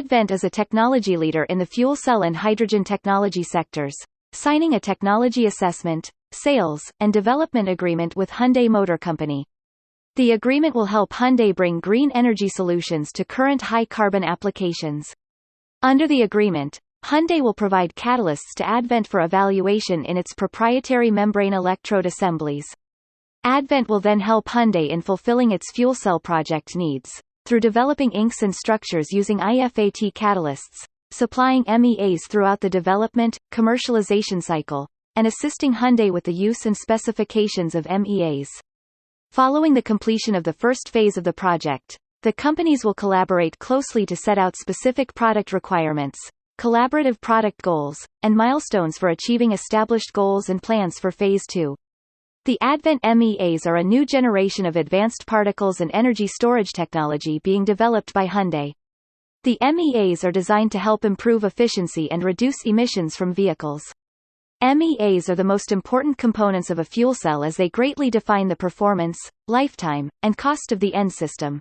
Advent is a technology leader in the fuel cell and hydrogen technology sectors, signing a technology assessment, sales, and development agreement with Hyundai Motor Company. The agreement will help Hyundai bring green energy solutions to current high-carbon applications. Under the agreement, Hyundai will provide catalysts to Advent for evaluation in its proprietary membrane electrode assemblies. Advent will then help Hyundai in fulfilling its fuel cell project needs, through developing inks and structures using IFAT catalysts, supplying MEAs throughout the development, commercialization cycle, and assisting Hyundai with the use and specifications of MEAs. Following the completion of the first phase of the project, the companies will collaborate closely to set out specific product requirements, collaborative product goals, and milestones for achieving established goals and plans for Phase 2. The Advent MEAs are a new generation of advanced particles and energy storage technology being developed by Hyundai. The MEAs are designed to help improve efficiency and reduce emissions from vehicles. MEAs are the most important components of a fuel cell as they greatly define the performance, lifetime, and cost of the end system.